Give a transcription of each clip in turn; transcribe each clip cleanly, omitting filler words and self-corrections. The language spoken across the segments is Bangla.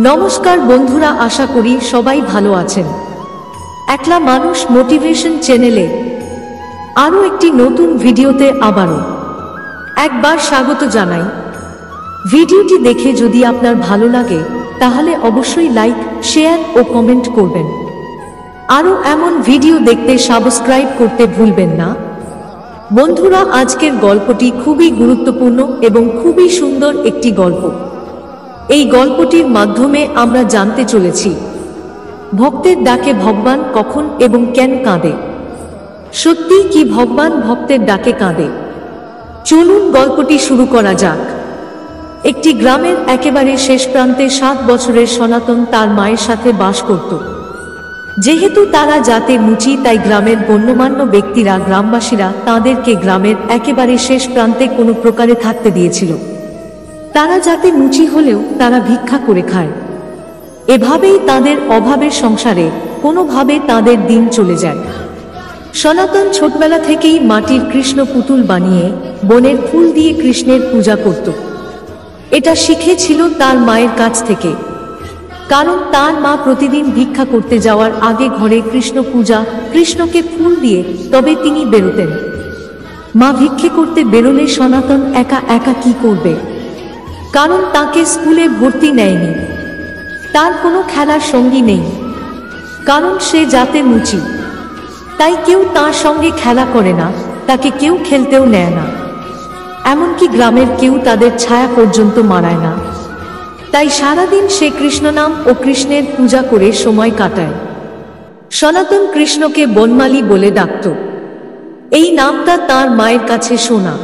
নমস্কার বন্ধুরা, আশা করি সবাই ভালো আছেন। একলা মানুষ মোটিভেশন চ্যানেলে আরও একটি নতুন ভিডিওতে আবারও একবার স্বাগত জানাই। ভিডিওটি দেখে যদি আপনার ভালো লাগে তাহলে অবশ্যই লাইক, শেয়ার ও কমেন্ট করবেন। আরও এমন ভিডিও দেখতে সাবস্ক্রাইব করতে ভুলবেন না। বন্ধুরা, আজকের গল্পটি খুবই গুরুত্বপূর্ণ এবং খুবই সুন্দর একটি গল্প। এই গল্পটির মাধ্যমে আমরা জানতে চলেছি ভক্তের ডাকে ভগবান কখন এবং কেন কাঁদে। সত্যি কি ভগবান ভক্তের ডাকে কাঁদে? চলুন গল্পটি শুরু করা যাক। একটি গ্রামের একেবারে শেষ প্রান্তে 7 বছরের সনাতন তার মায়ের সাথে বাস করত। যেহেতু তারা জাতে মুচি, তাই গ্রামের গণ্যমান্য ব্যক্তিরা, গ্রামবাসীরা তাঁদেরকে গ্রামের একেবারে শেষ প্রান্তে কোনো প্রকারে থাকতে দিয়েছিল। তারা যাতে মুচি হলেও তারা ভিক্ষা করে খায়। এভাবেই তাদের অভাবের সংসারে কোনোভাবে তাদের দিন চলে যায়। সনাতন ছোটবেলা থেকেই মাটির কৃষ্ণ পুতুল বানিয়ে বনের ফুল দিয়ে কৃষ্ণের পূজা করত। এটা শিখেছিল তার মায়ের কাছ থেকে, কারণ তার মা প্রতিদিন ভিক্ষা করতে যাওয়ার আগে ঘরে কৃষ্ণ পূজা, কৃষ্ণকে ফুল দিয়ে তবে তিনি বেরোতেন। মা ভিক্ষে করতে বেরোলে সনাতন একা একা কি করবে? কারণ তাকে স্কুলে ভর্তি নেয়নি, তার কোনো খেলার সঙ্গী নেই, কারণ সে জাতে মুচি। তাই কেউ তার সঙ্গে খেলা করে না, তাকে কেউ খেলতেও নেয় না। এমনকি গ্রামের কেউ তাদের ছায়া পর্যন্ত মারায় না। তাই সারাদিন সে কৃষ্ণনাম ও কৃষ্ণের পূজা করে সময় কাটায়। সনাতন কৃষ্ণকে বনমালী বলে ডাকত। এই নামটা তার মায়ের কাছে শোনা।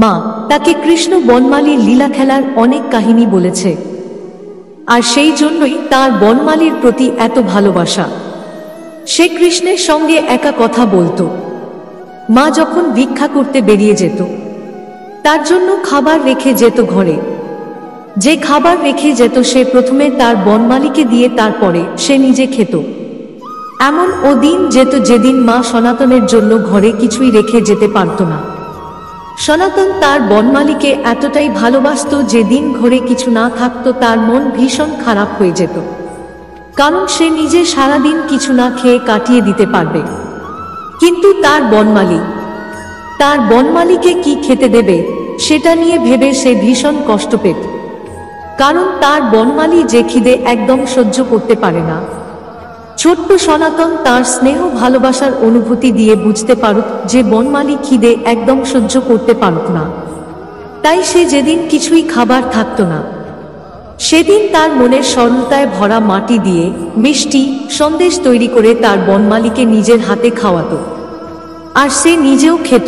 মা তাকে কৃষ্ণ বনমালীর লীলা খেলার অনেক কাহিনী বলেছে, আর সেই জন্যই তার বনমালীর প্রতি এত ভালোবাসা। সে কৃষ্ণের সঙ্গে একা কথা বলতো। মা যখন ভিক্ষা করতে বেরিয়ে যেত, তার জন্য খাবার রেখে যেত ঘরে। যে খাবার রেখে যেত সে প্রথমে তার বনমালীকে দিয়ে তারপরে সে নিজে খেত। এমন ও দিন যেত যেদিন মা সনাতনের জন্য ঘরে কিছুই রেখে যেতে পারত না। সনাতন তার বনমালীকে এতটাই ভালোবাসত যে দিন ঘরে কিছু না থাকতো তার মন ভীষণ খারাপ হয়ে যেত, কারণ সে নিজে সারাদিন কিছু না খেয়ে কাটিয়ে দিতে পারবে, কিন্তু তার বনমালীকে কি খেতে দেবে সেটা নিয়ে ভেবে সে ভীষণ কষ্ট পেত। কারণ তার বনমালী যে খিদে একদম সহ্য করতে পারে না। ছোট্ট সনাতন তার স্নেহ ভালোবাসার অনুভূতি দিয়ে বুঝতে পারত যে বনমালী খিদে একদম সহ্য করতে পারত না। তাই সে যেদিন কিছুই খাবার থাকতো না, সেদিন তার মনের সরলতায় ভরা মাটি দিয়ে মিষ্টি সন্দেশ তৈরি করে তার বনমালীকে নিজের হাতে খাওয়াতো, আর সে নিজেও খেত।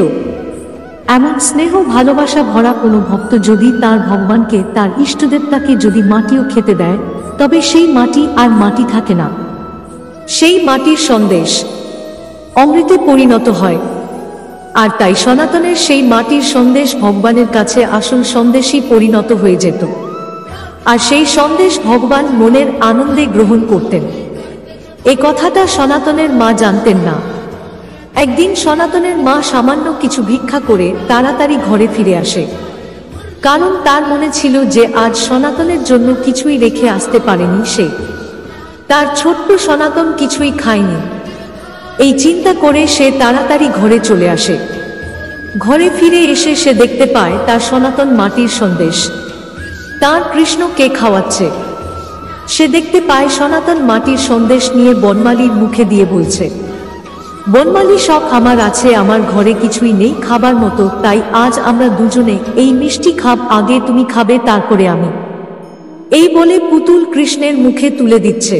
এমন স্নেহ ভালোবাসা ভরা কোনো ভক্ত যদি তার ভগবানকে, তার ইষ্টদেবতাকে যদি মাটিও খেতে দেয়, তবে সেই মাটি আর মাটি থাকে না। সেই মাটির সন্দেশ অমৃতে পরিণত হয়। আর তাই সনাতনের সেই মাটির সন্দেশ ভগবানের কাছে আসল সন্দেশই পরিণত হয়ে যেত। আর সেই সন্দেশ ভগবান মনের আনন্দে গ্রহণ করতেন। এ কথাটা সনাতনের মা জানতেন না। একদিন সনাতনের মা সামান্য কিছু ভিক্ষা করে তাড়াতাড়ি ঘরে ফিরে আসে, কারণ তার মনে ছিল যে আজ সনাতনের জন্য কিছুই রেখে আসতে পারেনি সে। তার ছোট্ট সনাতন কিছুই খায়নি। এই চিন্তা করে সে তাড়াতাড়ি ঘরে চলে আসে। ঘরে ফিরে এসে সে দেখতে পায় তার সনাতন মাটির সন্দেশ তার কৃষ্ণকে খাওয়াচ্ছে। সে দেখতে পায় সনাতন মাটির সন্দেশ নিয়ে বনমালীর মুখে দিয়ে বলছে, বনমালী শখ আমার আছে, আমার ঘরে কিছুই নেই খাবার মতো, তাই আজ আমরা দুজনে এই মিষ্টি খাব, আগে তুমি খাবে তারপরে আমি। এই বলে পুতুল কৃষ্ণের মুখে তুলে দিচ্ছে,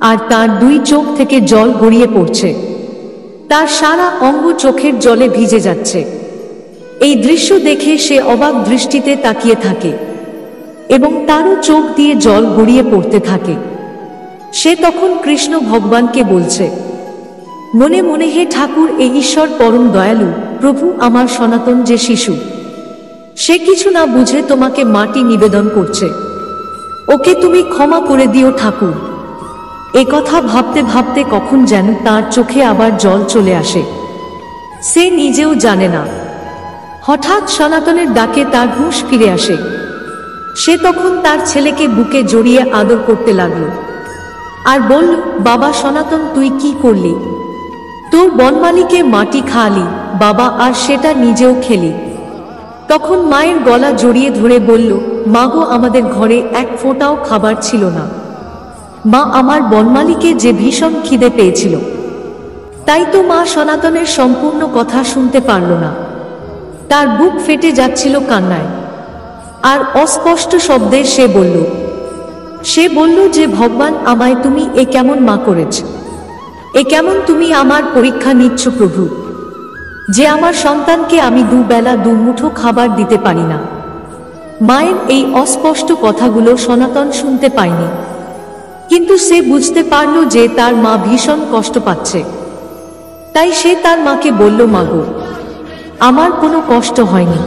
আর তার 2 চোখ থেকে জল গড়িয়ে পড়ছে। তার সারা অঙ্গ চোখের জলে ভিজে যাচ্ছে। এই দৃশ্য দেখে সে অবাক দৃষ্টিতে তাকিয়ে থাকে এবং তারও চোখ দিয়ে জল গড়িয়ে পড়তে থাকে। সে তখন কৃষ্ণ ভগবানকে বলছে মনে মনে, হে ঠাকুর, এ ঈশ্বর পরম দয়ালু প্রভু, আমার সনাতন যে শিশু, সে কিছু না বুঝে তোমাকে মাটি নিবেদন করছে, ওকে তুমি ক্ষমা করে দিও ঠাকুর। এ কথা ভাবতে ভাবতে কখন যেন তার চোখে আবার জল চলে আসে। সে নিজেও জানে না। হঠাৎ সনাতনের ডাকে তার হুঁশ ফিরে আসে। সে তখন তার ছেলেকে বুকে জড়িয়ে আদর করতে লাগলো আর বলল, বাবা সনাতন, তুই কি করলি? তোর বনমালীকে মাটি খাওয়ালি বাবা, আর সেটা নিজেও খেলি। তখন মায়ের গলা জড়িয়ে ধরে বলল, মা গো, আমাদের ঘরে এক ফোঁটাও খাবার ছিল না। মা, আমার বনমালীকে যে ভীষণ খিদে পেয়েছিল, তাই তো মা সনাতনের সম্পূর্ণ কথা শুনতে পারল না। তার বুক ফেটে যাচ্ছিল কান্নায়, আর অস্পষ্ট শব্দে সে বলল যে ভগবান, আমায় তুমি এ কেমন মা করেছ? এ কেমন তুমি আমার পরীক্ষা নিচ্ছ প্রভু, যে আমার সন্তানকে আমি দুবেলা দুমুঠো খাবার দিতে পারি না। মায়ের এই অস্পষ্ট কথাগুলো সনাতন শুনতে পায়নি, কিন্তু সে বুঝতে পারল যে তার মা ভীষণ কষ্ট পাচ্ছে। তাই সে তার মাকে বলল, মা গো, আমার কোনো কষ্ট হয়নি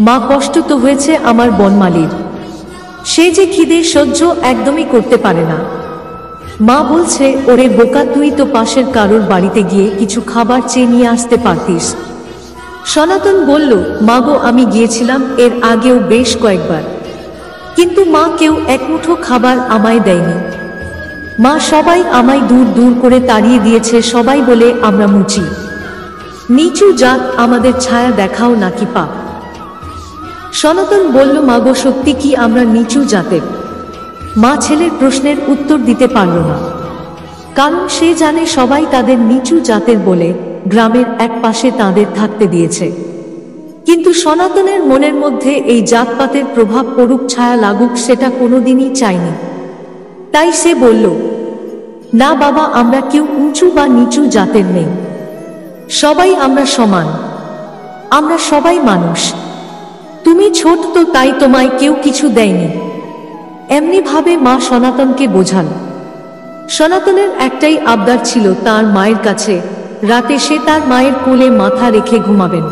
মা, কষ্ট তো হয়েছে আমার বনমালীর। সে যে খিদে সহ্য একদমই করতে পারে না। মা বলছে, ওরে বোকা, তুই তো পাশের কারোর বাড়িতে গিয়ে কিছু খাবার চেয়ে নিয়ে আসতে পারতিস। সনাতন বলল, মা গো, আমি গিয়েছিলাম এর আগেও বেশ কয়েকবার, কিন্তু মা কেউ এক মুঠো খাবার আমায় দেয়নি। মা, সবাই আমায় দূর দূর করে তাড়িয়ে দিয়েছে, সবাই বলে আমরা মুচি, নিচু জাত, আমাদের ছায়া দেখাও নাকি পাপ। সনাতন বলল, মা গো, সত্যি কি আমরা নিচু জাতের? মা ছেলের প্রশ্নের উত্তর দিতে পারল না, কারণ সে জানে সবাই তাদের নিচু জাতের বলে গ্রামের এক পাশে তাদের থাকতে দিয়েছে। কিন্তু সনাতনের মনের মধ্যে এই জাতপাতের প্রভাব পড়ুক, ছায়া লাগুক, সেটা কোনোদিনই চায়নি। তাই সে বলল, না বাবা, আমরা কেউ উঁচু বা নিচু জাতের নেই, সবাই আমরা সমান, আমরা সবাই মানুষ। তুমি ছোট তো, তাই তোমায় কেউ কিছু দেয়নি। এমনি ভাবে মা সনাতনকে বোঝাল। সনাতনের একটাই আবদার ছিল তার মায়ের কাছে, রাতে সে তার মায়ের কোলে মাথা রেখে ঘুমাবেন,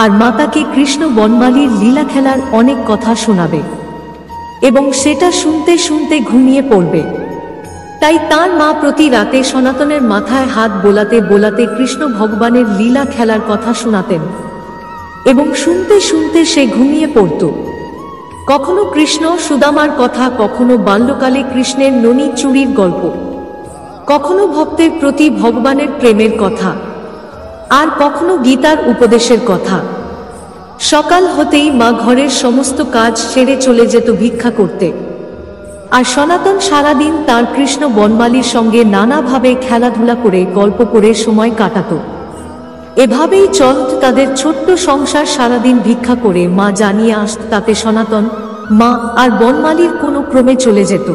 আর মাতাকে কৃষ্ণ বনমালীর লীলা খেলার অনেক কথা শোনাবে, এবং সেটা শুনতে শুনতে ঘুমিয়ে পড়বে। তাই তার মা প্রতি রাতে সনাতনের মাথায় হাত বোলাতে বোলাতে কৃষ্ণ ভগবানের লীলা খেলার কথা শোনাতেন, এবং শুনতে শুনতে সে ঘুমিয়ে পড়ত। কখনো কৃষ্ণ সুদামার কথা, কখনো বাল্যকালে কৃষ্ণের ননি চুরির গল্প, কখনো ভক্তের প্রতি ভগবানের প্রেমের কথা, আর কখনো গীতার উপদেশের কথা। সকাল হতেই মা ঘরের সমস্ত কাজ সেরে চলে যেত ভিক্ষা করতে, আর সনাতন সারাদিন তার কৃষ্ণ বনমালীর সঙ্গে নানাভাবে খেলাধুলা করে গল্প করে সময় কাটাত। এভাবেই চলত তাদের ছোট্ট সংসার। সারাদিন ভিক্ষা করে মা জানিয়ে আসত, তাতে সনাতন, মা আর বনমালীর কোনো ক্রমে চলে যেত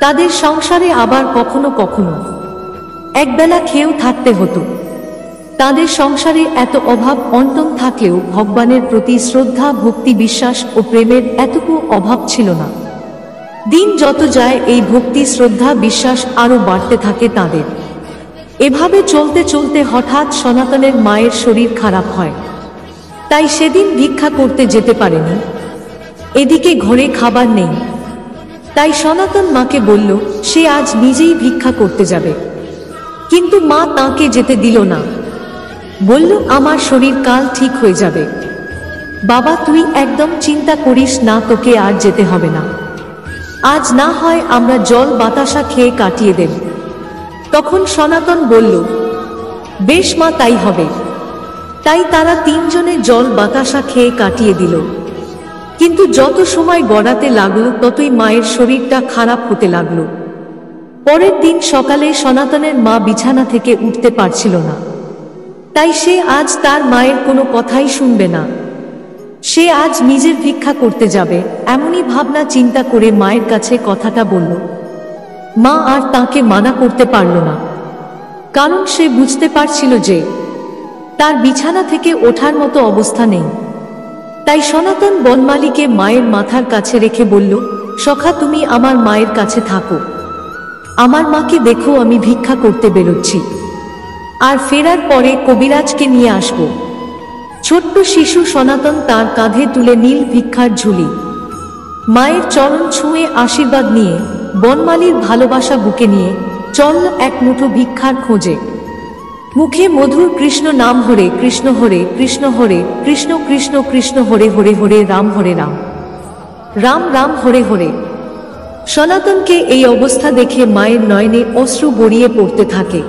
তাদের সংসারে। আবার কখনো কখনো একবেলা খেয়েও থাকতে হতো। তাদের সংসারে এত অভাব অনটন থাকলেও ভগবানের প্রতি শ্রদ্ধা, ভক্তি, বিশ্বাস ও প্রেমের এতটুকু অভাব ছিল না। দিন যত যায় এই ভক্তি, শ্রদ্ধা, বিশ্বাস আরো বাড়তে থাকে তাদের। এভাবে চলতে চলতে হঠাৎ সনাতনের মায়ের শরীর খারাপ হয়, তাই সেদিন ভিক্ষা করতে যেতে পারেনি। এদিকে ঘরে খাবার নেই, তাই সনাতন মাকে বলল সে আজ নিজেই ভিক্ষা করতে যাবে, কিন্তু মা তাকে যেতে দিল না। বলল, আমার শরীর কাল ঠিক হয়ে যাবে বাবা, তুই একদম চিন্তা করিস না, তোকে আর যেতে হবে না। আজ না হয় আমরা জল বাতাসা খেয়ে কাটিয়ে দেব। তখন সনাতন বলল, বেশ মা, তাই হবে। তাই তারা তিনজনে জল বাতাসা খেয়ে কাটিয়ে দিল। কিন্তু যত সময় গড়াতে লাগলো ততই মায়ের শরীরটা খারাপ হতে লাগলো। পরের দিন সকালে সনাতনের মা বিছানা থেকে উঠতে পারছিল না, তাই সে আজ তার মায়ের কোনো কথাই শুনবে না। সে আজ নিজের ভিক্ষা করতে যাবে, এমনই ভাবনা চিন্তা করে মায়ের কাছে কথাটা বলল। মা আর তাকে মানা করতে পারল না, কারণ সে বুঝতে পারছিল যে তার বিছানা থেকে ওঠার মতো অবস্থা নেই। তাই সনাতন বনমালীকে মায়ের মাথার কাছে রেখে বলল, সখা, তুমি আমার মায়ের কাছে থাকো, আমার মাকে দেখো, আমি ভিক্ষা করতে বেরোচ্ছি, আর ফেরার পরে কবিরাজকে নিয়ে আসব। ছোট্ট শিশু সনাতন তার কাঁধে তুলে নীল ভিক্ষার ঝুলি, মায়ের চরণ ছুঁয়ে আশীর্বাদ নিয়ে, বনমালীর ভালোবাসা বুকে নিয়ে চল এক মুঠো ভিক্ষার খোঁজে। মুখে মধুর কৃষ্ণ নাম, হরে কৃষ্ণ কৃষ্ণ হরে কৃষ্ণ কৃষ্ণ কৃষ্ণ হরে হরে হরে রাম হরে রাম। রাম রাম হরে হরে। সনাতনকে এই অবস্থা দেখে মায়ের নয়নে অশ্রু গড়িয়ে পড়তে থাকে।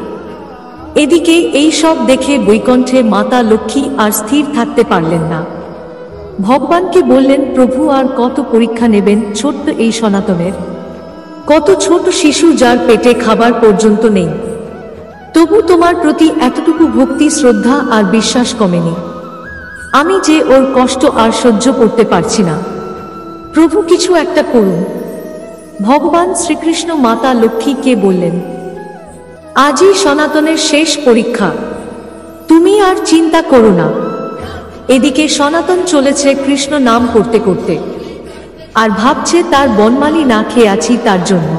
এদিকে এই সব দেখে বৈকুণ্ঠে মাতা লক্ষ্মী আর স্থির থাকতে পারলেন না। ভগবানকে বললেন, প্রভু আর কত পরীক্ষা নেবেন ছোট্ট এই সনাতনের? কত ছোট শিশু যার পেটে খাবার পর্যন্ত নেই, তবু তোমার প্রতি এতটুকু ভক্তি শ্রদ্ধা আর বিশ্বাস কমেনি। আমি যে ওর কষ্ট আর সহ্য করতে পারছি না, প্রভু কিছু একটা করুন। ভগবান শ্রীকৃষ্ণ মাতা লক্ষ্মীকে বললেন, আজই সনাতনের শেষ পরীক্ষা, তুমি আর চিন্তা করো না। এদিকে সনাতন চলেছে কৃষ্ণ নাম করতে করতে, আর ভাবছে তার বনমালী না খেয়ে আছি তার জন্য,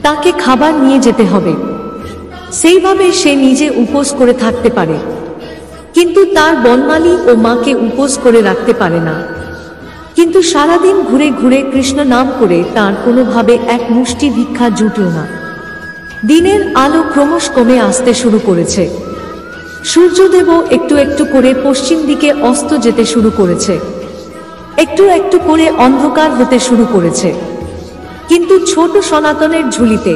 তাকে খাবার নিয়ে যেতে হবে। সেইভাবে সে নিজে উপোস করে থাকতে পারে, কিন্তু তার বনমালী ও মাকে উপোস করে রাখতে পারে না। কিন্তু সারাদিন ঘুরে ঘুরে কৃষ্ণ নাম করে তার কোনোভাবে এক মুষ্টি ভিক্ষা জুটল না। দিনের আলো ক্রমশ কমে আসতে শুরু করেছে। সূর্যদেবও একটু একটু করে পশ্চিম দিকে অস্ত যেতে শুরু করেছে। একটু একটু করে অন্ধকার হতে শুরু করেছে। কিন্তু ছোট সনাতনের ঝুলিতে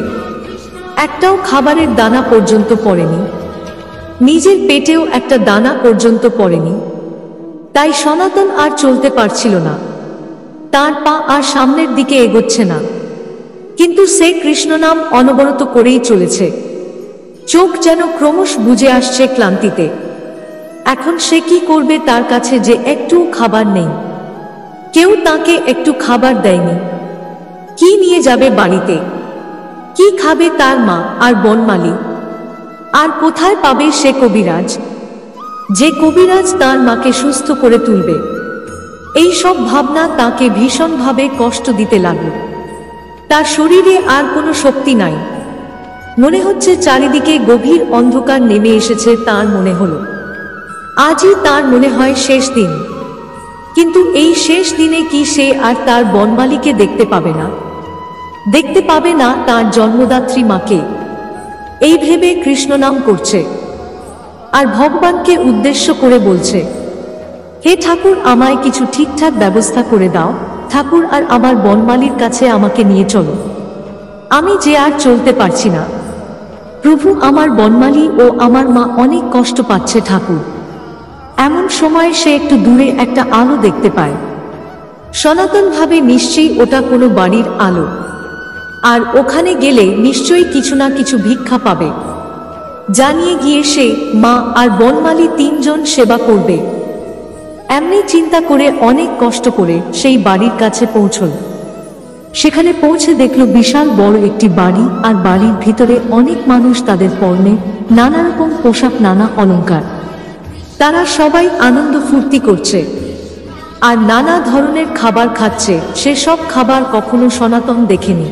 একটাও খাবারের দানা পর্যন্ত পড়েনি, নিজের পেটেও একটা দানা পর্যন্ত পড়েনি। তাই সনাতন আর চলতে পারছিল না, তার পা আর সামনের দিকে এগোচ্ছে না। কিন্তু সে কৃষ্ণনাম অনবরত করেই চলেছে। চোখ যেন ক্রমশ বুজে আসছে ক্লান্তিতে। এখন সে কি করবে? তার কাছে যে একটু খাবার নেই, কেউ তাকে একটু খাবার দেয়নি। কি নিয়ে যাবে বাড়িতে? কি খাবে তার মা আর বনমালী? আর কোথায় পাবে সে কবিরাজ, যে কবিরাজ তার মাকে সুস্থ করে তুলবে? এই সব ভাবনা তাকে ভীষণভাবে কষ্ট দিতে লাগল। তার শরীরে আর কোনো শক্তি নাই। মনে হচ্ছে চারিদিকে গভীর অন্ধকার নেমে এসেছে। তার মনে হলো আজই তার মনে হয় শেষ দিন। কিন্তু এই শেষ দিনে কি সে আর তার বনমালীকে দেখতে পাবে না? দেখতে পাবে না তার জন্মদাত্রী মাকে? এই ভেবে কৃষ্ণনাম করছে আর ভগবানকে উদ্দেশ্য করে বলছে, হে ঠাকুর, আমায় কিছু ঠিকঠাক ব্যবস্থা করে দাও ঠাকুর, আর আমার বনমালীর কাছে আমাকে নিয়ে চলো। আমি যে আর চলতে পারছি না প্রভু, আমার বনমালী ও আমার মা অনেক কষ্ট পাচ্ছে ঠাকুর। এমন সময় সে একটু দূরে একটা আলো দেখতে পায়। সনাতন ভাবে নিশ্চয়ই ওটা কোনো বাড়ির আলো, আর ওখানে গেলে নিশ্চয়ই কিছু না কিছু ভিক্ষা পাবে। জানিয়ে গিয়ে সে মা আর বনমালী তিনজন সেবা করবে। এমনি চিন্তা করে অনেক কষ্ট করে সেই বাড়ির কাছে পৌঁছল। সেখানে পৌঁছে দেখল বিশাল বড় একটি বাড়ি, আর বাড়ির ভিতরে অনেক মানুষ, তাদের পরনে নানা রকম পোশাক, নানা অলংকার। তারা সবাই আনন্দ ফুর্তি করছে আর নানা ধরনের খাবার খাচ্ছে। সেসব খাবার কখনো সনাতন দেখেনি।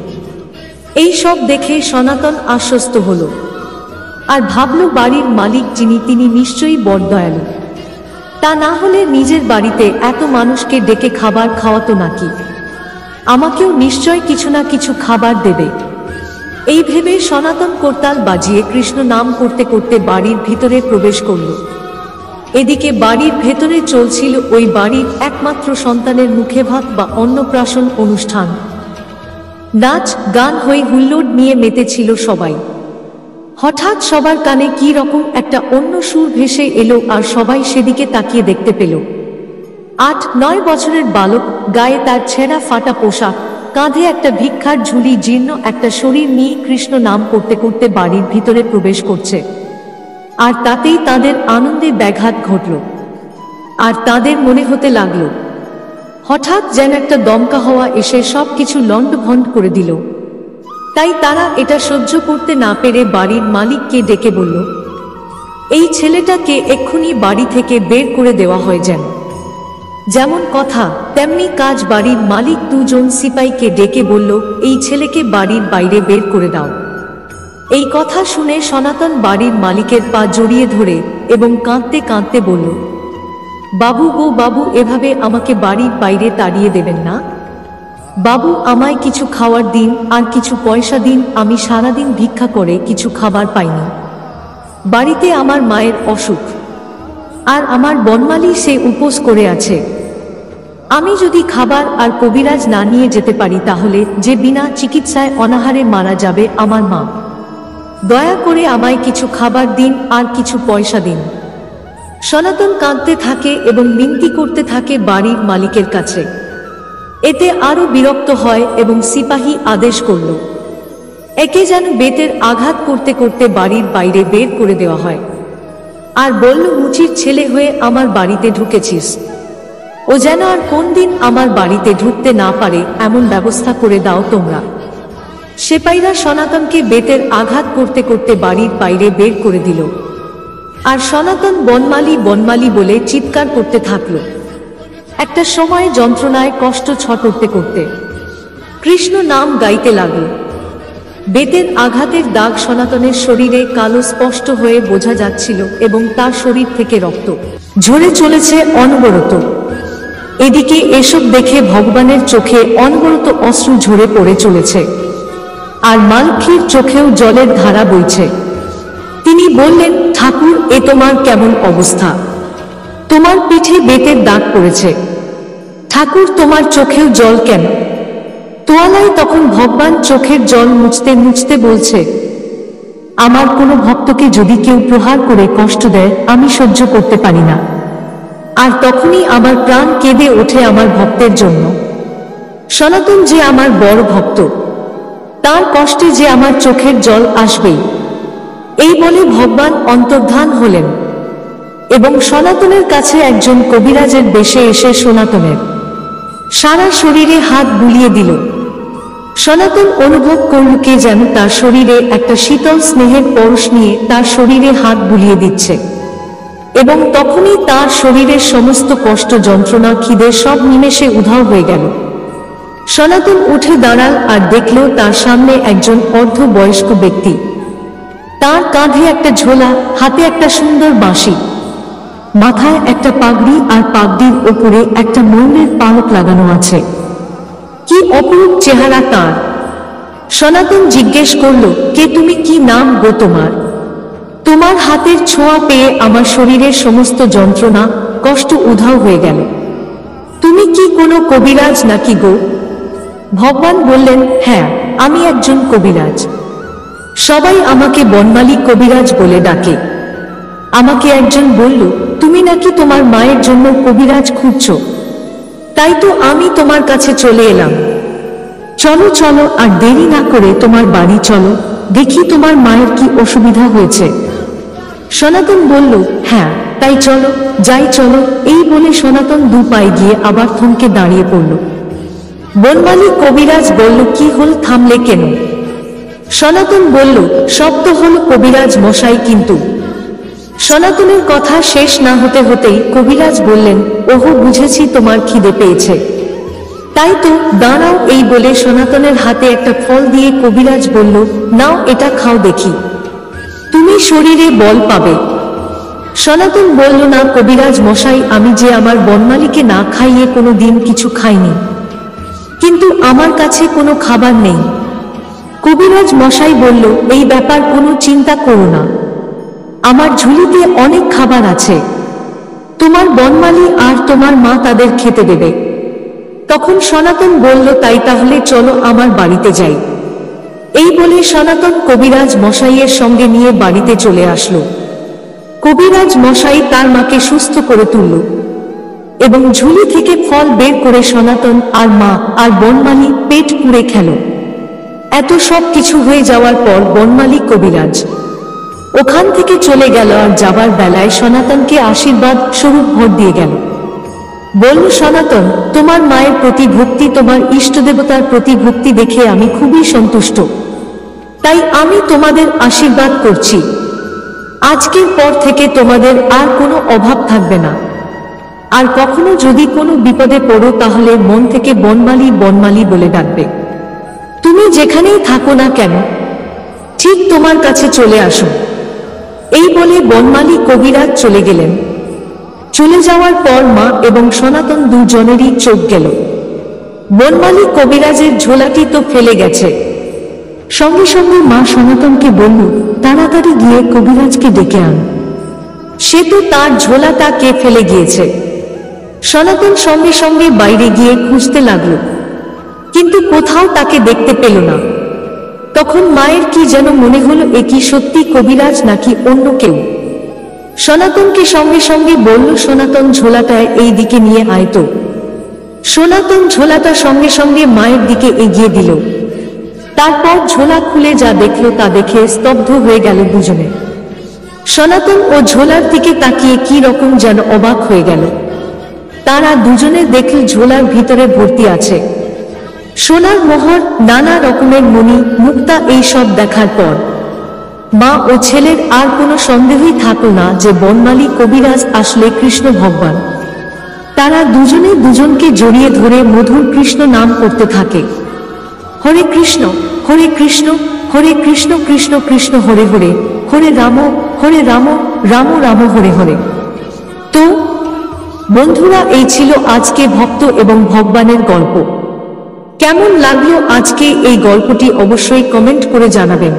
এই সব দেখে সনাতন আশ্বস্ত হল আর ভাবল, বাড়ির মালিক যিনি, তিনি নিশ্চয়ই বড় দয়ালু। তা না হলে নিজের বাড়িতে এত মানুষকে ডেকে খাবার খাওয়াতো নাকি? আমাকেও নিশ্চয় কিছু না কিছু খাবার দেবে। এই ভেবে সনাতন করতাল বাজিয়ে কৃষ্ণ নাম করতে করতে বাড়ির ভিতরে প্রবেশ করল। এদিকে বাড়ির ভেতরে চলছিল ওই বাড়ির একমাত্র সন্তানের মুখে ভাত বা অন্নপ্রাশন অনুষ্ঠান। নাচ গান হই হুল্লোড় নিয়ে মেতেছিল সবাই। হঠাৎ সবার কানে কি রকম একটা অন্য সুর ভেসে এলো, আর সবাই সেদিকে তাকিয়ে দেখতে পেল ৮-৯ বছরের বালক, গায়ে তার ছেঁড়া ফাটা পোশাক, কাঁধে একটা ভিক্ষার ঝুলি, জীর্ণ একটা শরীর নিয়ে কৃষ্ণ নাম করতে করতে বাড়ির ভিতরে প্রবেশ করছে। আর তাতেই তাদের আনন্দে ব্যাঘাত ঘটল। আর তাদের মনে হতে লাগল হঠাৎ যেন একটা দমকা হওয়া এসে সব কিছু লণ্ডভণ্ড করে দিল। তাই তারা এটা সহ্য করতে না পেরে বাড়ির মালিককে ডেকে বলল, এই ছেলেটাকে এক্ষুনি বাড়ি থেকে বের করে দেওয়া হয়। যেমন কথা তেমনি কাজ। বাড়ির মালিক দুজন সিপাইকে ডেকে বলল, এই ছেলেকে বাড়ির বাইরে বের করে দাও। এই কথা শুনে সনাতন বাড়ির মালিকের পা জড়িয়ে ধরে এবং কাঁদতে কাঁদতে বলল, বাবু গো বাবু, এভাবে আমাকে বাড়ির বাইরে তাড়িয়ে দেবেন না। বাবু, আমায় কিছু খাওয়ার দিন, আর কিছু পয়সা দিন। আমি সারাদিন ভিক্ষা করে কিছু খাবার পাইনি। বাড়িতে আমার মায়ের অসুখ, আর আমার বনমালী সে উপোস করে আছে। আমি যদি খাবার আর কবিরাজ না নিয়ে যেতে পারি তাহলে যে বিনা চিকিৎসায় অনাহারে মারা যাবে আমার মা। দয়া করে আমায় কিছু খাবার দিন আর কিছু পয়সা দিন। সনাতন কাঁদতে থাকে এবং বিনতি করতে থাকে বাড়ির মালিকের কাছে। এতে আরো বিরক্ত হয় এবং সিপাহী আদেশ করল, একে যেন বেতের আঘাত করতে করতে বাড়ির বাইরে বের করে দেওয়া হয়। আর বলল, মুচির ছেলে হয়ে আমার বাড়িতে ঢুকেছিস, ও যেন আর কোন দিন আমার বাড়িতে ঢুকতে না পারে এমন ব্যবস্থা করে দাও তোমরা। সেপাইরা সনাতনকে বেতের আঘাত করতে করতে বাড়ির বাইরে বের করে দিল। আর সনাতন বনমালী বনমালী বলে চিৎকার করতে থাকল। একটা সময় যন্ত্রণায় কষ্ট ছটফট করতে কৃষ্ণ নাম গাইতে লাগল। বেতের আঘাতের দাগ সনাতনের শরীরে কালো স্পষ্ট হয়ে বোঝা যাচ্ছিল এবং তার শরীর থেকে রক্ত ঝরে চলেছে অনবরত। এদিকে এসব দেখে ভগবানের চোখে অনবরত অশ্রু ঝরে পড়ে চলেছে, আর মালক্ষীর চোখেও জলের ধারা বইছে। তিনি বললেন, ঠাকুর, এ তোমার কেমন অবস্থা? তোমার পিঠে বেতের দাগ পড়েছে, ঠাকুর তোমার চোখেও জল কেন? তোয়ালাই তখন ভগবান চোখের জল মুছতে মুছতে বলছে, আমার কোনো ভক্তকে যদি কেউ প্রহার করে কষ্ট দেয় আমি সহ্য করতে পারি না। আর তখনই আমার প্রাণ কেঁদে ওঠে আমার ভক্তের জন্য। সনাতন যে আমার বড় ভক্ত, তার কষ্টে যে আমার চোখের জল আসবেই। এই বলে ভগবান অন্তর্ধান হলেন এবং সনাতনের কাছে একজন কবিরাজের বেশে এসে সনাতনের সারা শরীরে হাত বুলিয়ে দিল। সনাতন অনুভব করল কে যেন তার শরীরে একটা শীতল স্নেহের পরশ নিয়ে তার শরীরে হাত বুলিয়ে দিচ্ছে, এবং তখনই তার শরীরের সমস্ত কষ্ট, যন্ত্রণা, খিদে সব নিমেষে উধাও হয়ে গেল। সনাতন উঠে দাঁড়াল আর দেখল তার সামনে একজন অর্ধবয়স্ক ব্যক্তি। তার কাঁধে একটা ঝোলা, হাতে একটা সুন্দর বাঁশি, মাথায় একটা পাগড়ি, আর পাগড়ির ওপরে একটা ময়ূরের পালক লাগানো আছে। কি অপরূপ চেহারা তার! সনাতন জিজ্ঞেস করল, কে তুমি? কি নাম গো তোমার? তোমার হাতের ছোঁয়া পেয়ে আমার শরীরের সমস্ত যন্ত্রণা, কষ্ট উধাও হয়ে গেল। তুমি কি কোনো কবিরাজ নাকি গো? ভগবান বললেন, হ্যাঁ, আমি একজন কবিরাজ। সবাই আমাকে বনমালী কবিরাজ বলে ডাকে। আমাকে একজন বলল, তুমি নাকি তোমার মায়ের জন্য কবিরাজ খুঁজছো, তাই তো আমি তোমার কাছে চলে এলাম। চলো চলো, আর দেরি না করে তোমার বাড়ি চলো, দেখি তোমার মায়ের কি অসুবিধা হয়েছে। সনাতন বলল, হ্যাঁ, তাই চলো, যাই চলো। এই বলে সনাতন দু পায়ে গিয়ে আবার থমকে দাঁড়িয়ে পড়ল। বনমালী কবিরাজ বলল, কি হল, থামলে কেন? সনাতন বলল, সব তো হল কবিরাজ মশাই, কিন্তু। সনাতনের কথা শেষ না হতে হতেই কবিরাজ বললেন, ওহো, বুঝেছি, তোমার খিদে পেয়েছে, তাই তো, দাঁড়াও। এই বলে সনাতনের হাতে একটা ফল দিয়ে কবিরাজ বলল, নাও, এটা খাও, দেখি তুমি শরীরে বল পাবে। সনাতন বলল, না কবিরাজ মশাই, আমি যে আমার বনমালীকে না খাইয়ে কোনো দিন কিছু খাইনি, কিন্তু আমার কাছে কোনো খাবার নেই। কবিরাজ মশাই বলল, এই ব্যাপার কোনো চিন্তা করো না, আমার ঝুলিতে অনেক খাবার আছে, তোমার বনমালী আর তোমার মা তাদের খেতে দেবে। তখন সনাতন বলল, তাই তাহলে চলো আমার বাড়িতে যাই। এই বলে সনাতন কবিরাজ মশাইয়ের সঙ্গে নিয়ে বাড়িতে চলে আসলো। কবিরাজ মশাই তার মাকে সুস্থ করে তুলল এবং ঝুলি থেকে ফল বের করে সনাতন আর মা আর বনমালী পেট পুড়ে খেল। এত সব কিছু হয়ে যাওয়ার পর বনমালী কবিরাজ ওখান থেকে চলে গেল, আর যাবার বেলায় সনাতনকে আশীর্বাদ স্বরূপ ভোট দিয়ে গেল। বলল, সনাতন, তোমার মায়ের প্রতি ভক্তি, তোমার ইষ্টদেবতার প্রতি ভক্তি দেখে আমি খুবই সন্তুষ্ট, তাই আমি তোমাদের আশীর্বাদ করছি, আজকের পর থেকে তোমাদের আর কোনো অভাব থাকবে না। আর কখনো যদি কোনো বিপদে পড়ো তাহলে মন থেকে বনমালী বনমালী বলে ডাকবে। তুমি যেখানেই থাকো না কেন, ঠিক তোমার কাছে চলে আসো। এই বলে বনমালী কবিরাজ চলে গেলেন। চলে যাওয়ার পর মা এবং সনাতন দুজনেরই চোখ গেল। বনমালী কবিরাজের ঝোলাটি তো ফেলে গেছে। সঙ্গে সঙ্গে মা সনাতনকে বলল, তাড়াতাড়ি গিয়ে কবিরাজকে ডেকে আন, সে তো তার ঝোলাটা কে ফেলে গিয়েছে। সনাতন সঙ্গে সঙ্গে বাইরে গিয়ে খুঁজতে লাগল, কিন্তু কোথাও তাকে দেখতে পেল না। তখন মায়ের কি যেন মনে হলো, এ কি সত্যি কবিরাজ নাকি অন্য কেউ। সনাতনকে সঙ্গে সঙ্গে বলল, সনাতন ঝোলাটায় এই দিকে নিয়ে আয় তো। সনাতন ঝোলাটা সঙ্গে সঙ্গে মায়ের দিকে এগিয়ে দিল। তারপর ঝোলা খুলে যা দেখল তা দেখে স্তব্ধ হয়ে গেল দুজনে। সনাতন ও ঝোলার দিকে তাকিয়ে কি রকম যেন অবাক হয়ে গেল। তারা দুজনে দেখল ঝোলার ভিতরে ভর্তি আছে সোনার মোহর, নানা রকমের মণি, মুক্তা। এই সব দেখার পর মা ও ছেলের আর কোনো সন্দেহই থাকল না যে বনমালী কবিরাজ আসলে কৃষ্ণ ভগবান। তারা দুজনে দুজনকে জড়িয়ে ধরে মধুর কৃষ্ণ নাম করতে থাকে। হরে কৃষ্ণ, হরে কৃষ্ণ, হরে কৃষ্ণ, কৃষ্ণ কৃষ্ণ হরে হরে, হরে রাম, রাম রাম হরে হরে। তো বন্ধুরা, এই ছিল আজকে ভক্ত এবং ভগবানের গল্প। কেমন লাগলো আজকে এই গল্পটি অবশ্যই কমেন্ট করে জানাবেন,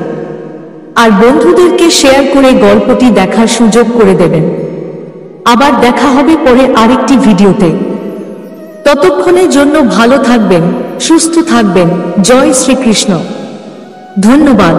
আর বন্ধুদেরকে শেয়ার করে গল্পটি দেখার সুযোগ করে দেবেন। আবার দেখা হবে পরে আরেকটি ভিডিওতে। ততক্ষণের জন্য ভালো থাকবেন, সুস্থ থাকবেন। জয় শ্রীকৃষ্ণ। ধন্যবাদ।